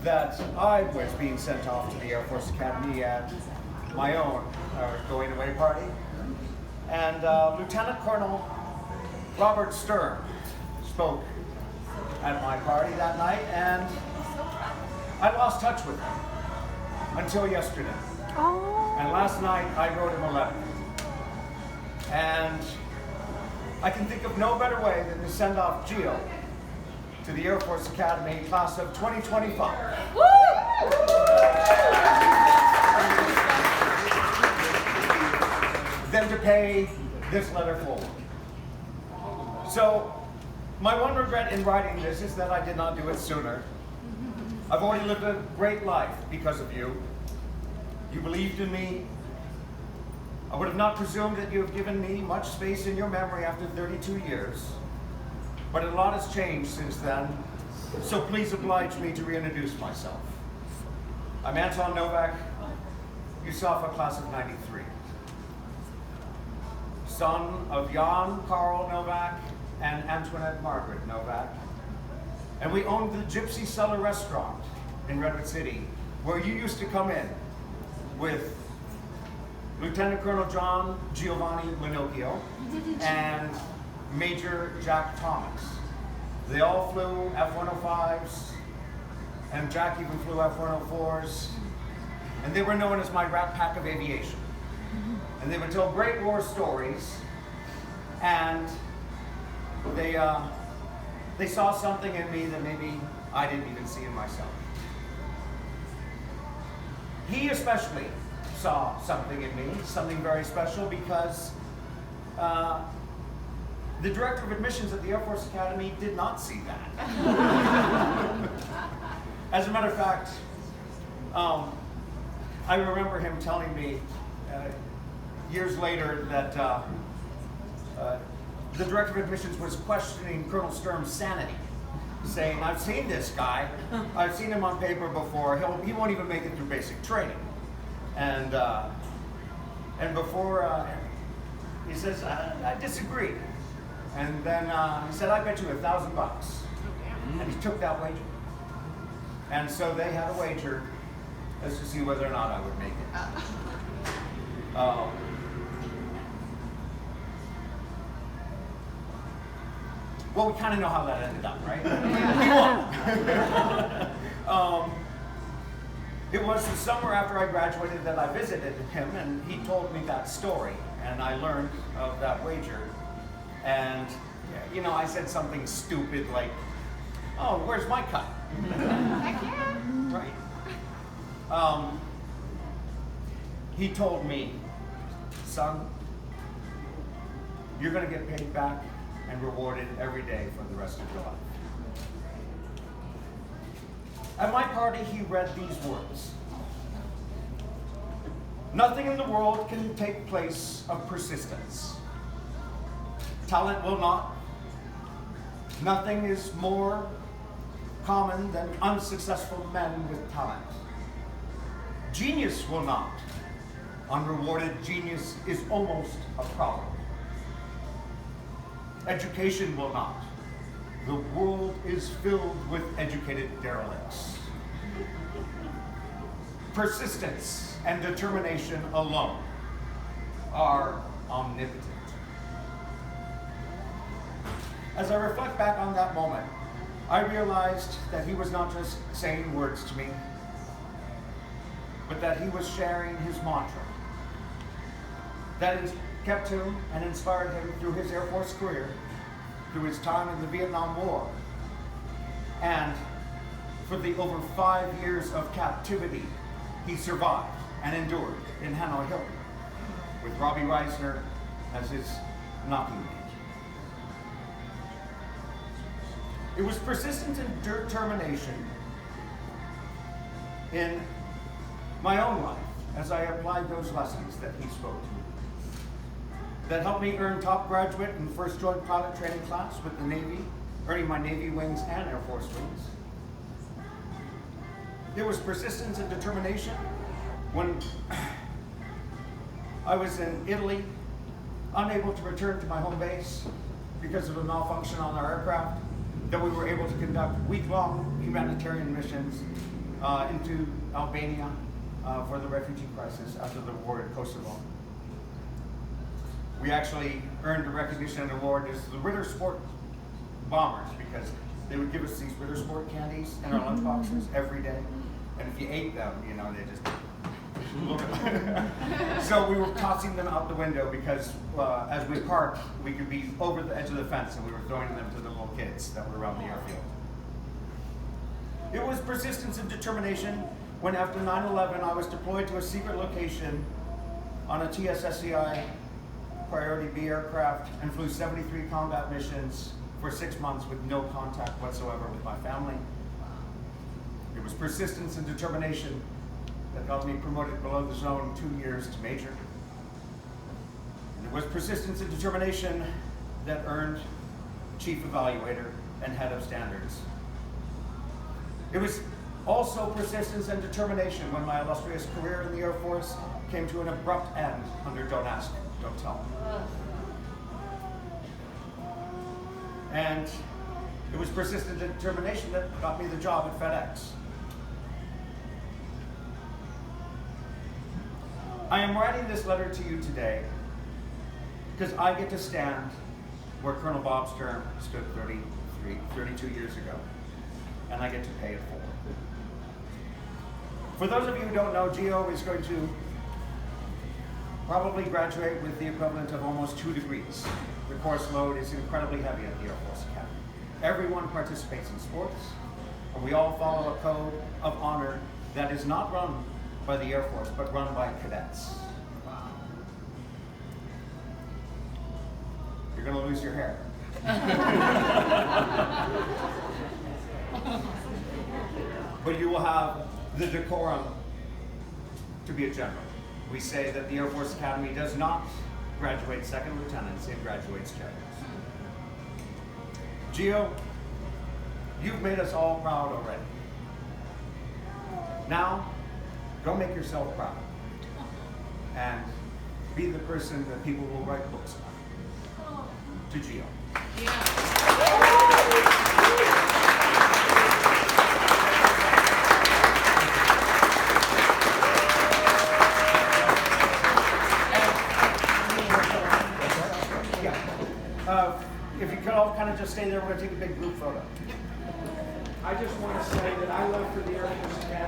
that I was being sent off to the Air Force Academy at my own going away party. And Lieutenant Colonel Robert Stern spoke at my party that night, and I lost touch with him until yesterday. Oh. And last night I wrote him a letter. And I can think of no better way than to send off Gio to the Air Force Academy class of 2025. Woo! Than to pay this letter forward. So, my one regret in writing this is that I did not do it sooner. I've already lived a great life because of you. You believed in me. I would have not presumed that you have given me much space in your memory after 32 years. But a lot has changed since then, so please oblige me to reintroduce myself. I'm Anton Novak, USAFA class of 93. Son of Jan Karl Novak and Antoinette Margaret Novak. And we owned the Gypsy Cellar restaurant in Redwood City, where you used to come in with Lieutenant Colonel John Giovanni Minocchio and Major Jack Thomas. They all flew F-105s, and Jack even flew F-104s, and they were known as my Rat Pack of aviation. And they would tell great war stories, and they saw something in me that maybe I didn't even see in myself. He especially saw something in me, something very special, because the director of admissions at the Air Force Academy did not see that. As a matter of fact, I remember him telling me years later that the director of admissions was questioning Colonel Stern's sanity, saying, I've seen this guy, I've seen him on paper before, he won't even make it through basic training. And before, he says, I disagree. And then he said, I bet you $1,000. And he took that wager. And so they had a wager as to see whether or not I would make it. Well, we kind of know how that ended up, right? He won. It was the summer after I graduated that I visited him, and he told me that story, and I learned of that wager. And, you know, I said something stupid like, oh, where's my cut? Heck yeah. Right. He told me, son, you're going to get paid back and rewarded every day for the rest of your life. At my party, he read these words. Nothing in the world can take place of persistence. Talent will not. Nothing is more common than unsuccessful men with talent. Genius will not. Unrewarded genius is almost a problem. Education will not. The world is filled with educated derelicts. Persistence and determination alone are omnipotent. As I reflect back on that moment, I realized that he was not just saying words to me, but that he was sharing his mantra that has kept him and inspired him through his Air Force career, through his time in the Vietnam War, and for the over 5 years of captivity he survived and endured in Hanoi Hilton, with Robbie Reisner as his knocking mate. It was persistence and determination in my own life as I applied those lessons that he spoke to me that helped me earn top graduate and first joint pilot training class with the Navy, earning my Navy wings and Air Force wings. There was persistence and determination when I was in Italy, unable to return to my home base because of a malfunction on our aircraft, that we were able to conduct week-long humanitarian missions into Albania for the refugee crisis after the war in Kosovo. We actually earned a recognition and award as the Ritter Sport Bombers because they would give us these Ritter Sport candies in our lunch boxes every day. And if you ate them, you know, they just... So we were tossing them out the window because as we parked, we could be over the edge of the fence and we were throwing them to the little kids that were around the airfield. It was persistence and determination when after 9/11 I was deployed to a secret location on a TSSCI Priority B aircraft and flew 73 combat missions for 6 months with no contact whatsoever with my family. It was persistence and determination that got me promoted below the zone 2 years to major. And it was persistence and determination that earned chief evaluator and head of standards. It was also persistence and determination when my illustrious career in the Air Force came to an abrupt end under Don't Ask, Don't Tell. And it was persistent determination that got me the job at FedEx. I am writing this letter to you today because I get to stand where Colonel Bob Stern stood 32 years ago, and I get to pay it forward. For those of you who don't know, Gio is going to probably graduate with the equivalent of almost 2 degrees. The course load is incredibly heavy at the Air Force Academy. Everyone participates in sports, and we all follow a code of honor that is not run by the Air Force, but run by cadets. You're going to lose your hair. But you will have the decorum to be a general. We say that the Air Force Academy does not graduate second lieutenants, it graduates generals. Gio, you've made us all proud already. Now, go make yourself proud and be the person that people will write books about. To Gio. If you could all kind of just stay there, we're going to take a big group photo. I just want to say that I left for the Air Force Academy